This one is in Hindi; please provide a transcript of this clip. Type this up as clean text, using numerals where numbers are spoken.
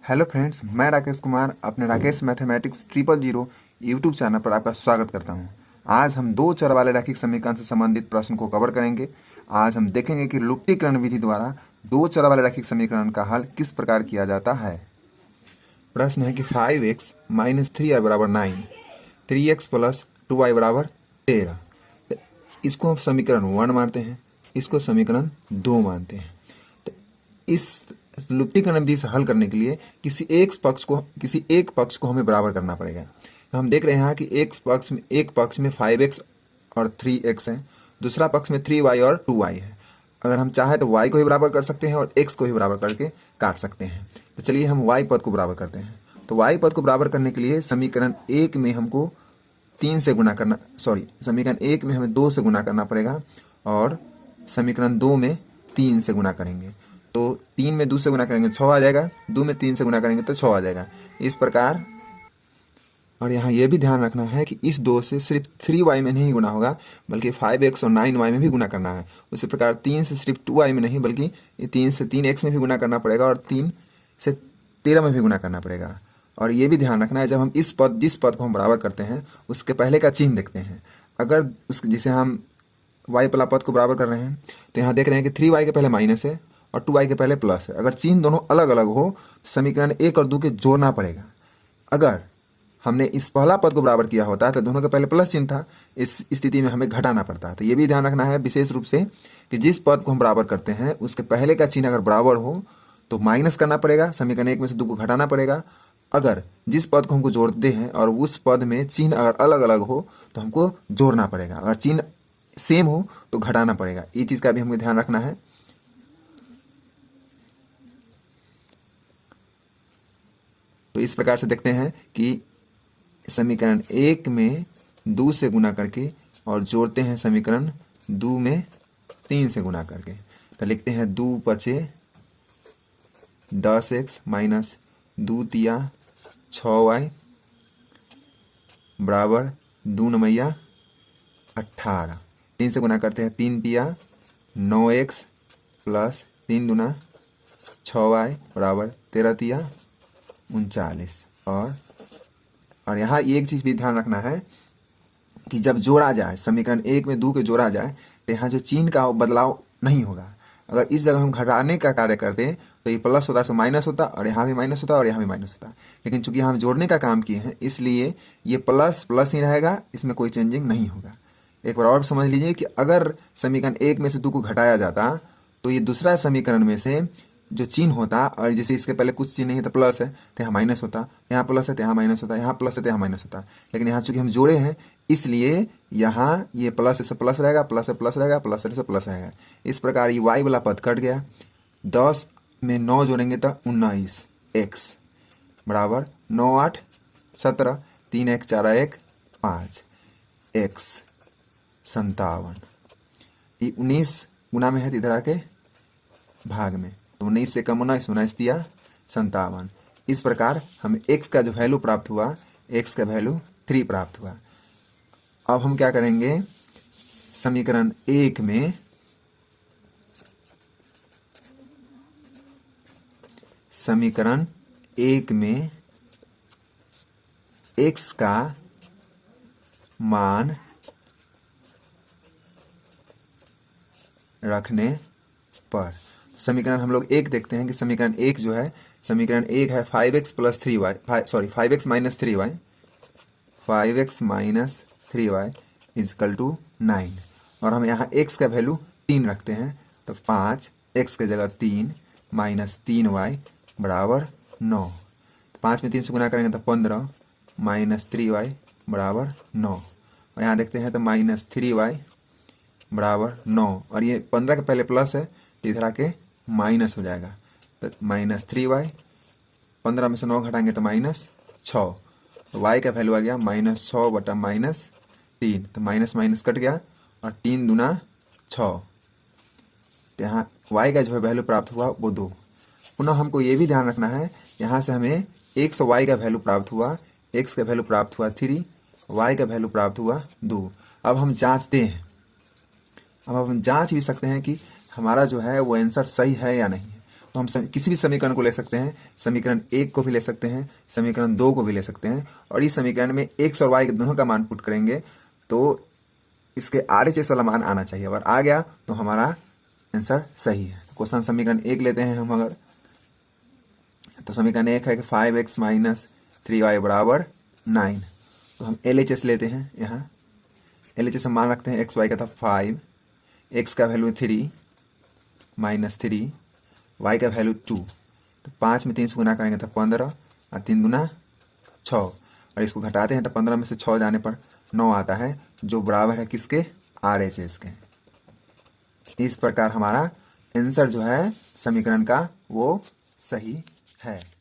हेलो फ्रेंड्स, मैं राकेश कुमार अपने राकेश मैथमेटिक्स 000 यूट्यूब चैनल पर आपका स्वागत करता हूं। आज हम दो चर वाले रैखिक समीकरण से संबंधित प्रश्न को कवर करेंगे। आज हम देखेंगे कि लुप्तीकरण विधि द्वारा दो चर वाले रैखिक समीकरण का हल किस प्रकार किया जाता है। प्रश्न है कि 5x - 3y बराबर 9, 3x प्लस 2y बराबर 13। इसको हम समीकरण 1 मानते हैं, इसको समीकरण 2 मानते हैं। तो इस लुप्तीकरण विधि से हल करने के लिए किसी एक पक्ष को हमें बराबर करना पड़ेगा। तो हम देख रहे हैं कि एक पक्ष में 5x और 3x है, दूसरा पक्ष में 3y और 2y है। अगर हम चाहें तो y को ही बराबर कर सकते हैं और x को ही बराबर करके काट सकते हैं। तो चलिए हम y पद को बराबर करते हैं। तो y पद को बराबर करने के लिए समीकरण 1 में हमको 3 से गुना करना, समीकरण 1 में हमें 2 से गुना करना पड़ेगा और समीकरण 2 में 3 से गुना करेंगे। तो 3 में 2 से गुना करेंगे 6 आ जाएगा, 2 में 3 से गुना करेंगे तो 6 आ जाएगा। इस प्रकार, और यहाँ यह भी ध्यान रखना है कि इस 2 से सिर्फ 3y में नहीं गुना होगा बल्कि 5x और 9y में भी गुना करना है। उसी प्रकार 3 से सिर्फ 2y में नहीं बल्कि 3 से 3x में भी गुना करना पड़ेगा और 3 से 13 में भी गुना करना पड़ेगा। और ये भी ध्यान रखना है, जब हम जिस पद को हम बराबर करते हैं उसके पहले का चिन्ह देखते हैं। अगर जिसे हम y वाला पद को बराबर कर रहे हैं तो यहाँ देख रहे हैं कि 3y के पहले माइनस है और 2y के पहले प्लस है। अगर चिन्ह दोनों अलग अलग हो समीकरण 1 और 2 के जोड़ना पड़ेगा। अगर हमने इस पहला पद को बराबर किया होता है तो दोनों के पहले प्लस चिन्ह था, इस स्थिति में हमें घटाना पड़ता है। तो ये भी ध्यान रखना है विशेष रूप से कि जिस पद को हम बराबर करते हैं उसके पहले का चिन्ह अगर बराबर हो तो माइनस करना पड़ेगा, समीकरण 1 में से 2 को घटाना पड़ेगा। अगर जिस पद को हमको जोड़ते हैं और उस पद में चिन्ह अगर अलग अलग हो तो हमको जोड़ना पड़ेगा, अगर चिन्ह सेम हो तो घटाना पड़ेगा। ये चीज़ का भी हमको ध्यान रखना है। तो इस प्रकार से देखते हैं कि समीकरण 1 में 2 से गुना करके और जोड़ते हैं समीकरण 2 में 3 से गुना करके। तो लिखते हैं 2 पचे 10x माइनस 2 तिया 6y बराबर 2 नमैया 18। 3 से गुना करते हैं 3 तिया 9x प्लस 3 दूना 6y बराबर 13 तिया 39। और यहाँ एक चीज़ भी ध्यान रखना है कि जब जोड़ा जाए समीकरण 1 में 2 के जोड़ा जाए तो यहाँ जो चिन्ह का बदलाव नहीं होगा। अगर इस जगह हम घटाने का कार्य करते तो ये प्लस होता तो माइनस होता और यहाँ भी माइनस होता और यहाँ भी माइनस होता। लेकिन चूंकि हम जोड़ने का काम किए हैं इसलिए ये प्लस प्लस ही रहेगा, इसमें कोई चेंजिंग नहीं होगा। एक बार और समझ लीजिए कि अगर समीकरण 1 में से 2 को घटाया जाता तो ये दूसरा समीकरण में से जो चिन्ह होता, और जैसे इसके पहले कुछ चिन्ह नहीं था प्लस है तो यहाँ माइनस होता, यहाँ प्लस है तो यहाँ माइनस होता, यहाँ प्लस है तो यहाँ माइनस होता। लेकिन यहाँ चूंकि हम जोड़े हैं इसलिए यहाँ ये प्लस से प्लस रहेगा, प्लस से प्लस रहेगा, प्लस से प्लस रहेगा। इस प्रकार ये y वाला पद कट गया। 10 में 9 जोड़ेंगे तो 19 x बराबर 9 8 17, 3 1 4 1 5 x 57। ये 19 गुना में है तो इधर आके भाग में, तो 19 से कम 19 दिया 57। इस प्रकार हमें x का जो वैल्यू प्राप्त हुआ, x का वैल्यू 3 प्राप्त हुआ। अब हम क्या करेंगे, समीकरण 1 में x का मान रखने पर समीकरण हम लोग 1 देखते हैं कि समीकरण 1 जो है, समीकरण 1 है 5x plus 3y, 5x minus 3y, 5x minus 3y equal to 9। और हम यहाँ x का वैल्यू 3 रखते हैं तो 5 x के जगह 3 माइनस 3y बराबर 9। 5 में 3 से गुना करेंगे तो 15 माइनस 3y बराबर 9। और यहाँ देखते हैं तो माइनस 3y बराबर 9, और ये 15 के पहले प्लस है तो इधर आके माइनस हो जाएगा। तो माइनस 3y, 15 में से 9 घटाएंगे तो माइनस 6, तो y का वैल्यू आ गया माइनस 6 बटा माइनस 3। तो माइनस माइनस कट गया और 3 दूना 6। तो यहाँ y का जो है वैल्यू प्राप्त हुआ वो 2। पुनः हमको ये भी ध्यान रखना है, यहाँ से हमें x और y का वैल्यू प्राप्त हुआ, x का वैल्यू प्राप्त हुआ 3, y का वैल्यू प्राप्त हुआ 2। अब हम जांचते हैं, अब हम जांच भी सकते हैं कि हमारा जो है वो आंसर सही है या नहीं है। तो हम किसी भी समीकरण को ले सकते हैं, समीकरण 1 को भी ले सकते हैं, समीकरण 2 को भी ले सकते हैं, और इस समीकरण में x और y के दोनों का मान पुट करेंगे तो इसके RHS वाला मान आना चाहिए। अगर आ गया तो हमारा आंसर सही है। क्वेश्चन समीकरण 1 लेते हैं हम। अगर तो समीकरण 1 है कि 5x माइनस 3y बराबर 9। तो हम LHS लेते हैं। यहाँ LHS हम मान रखते हैं, एक्स वाई का था 5, x का वैल्यू 3 माइनस 3, y का वैल्यू 2। तो 5 में 3 से गुना करेंगे तो 15 और 3 गुना 6, और इसको घटाते हैं तो 15 में से 6 जाने पर 9 आता है, जो बराबर है किसके? RHS के। इस प्रकार हमारा आंसर जो है समीकरण का वो सही है।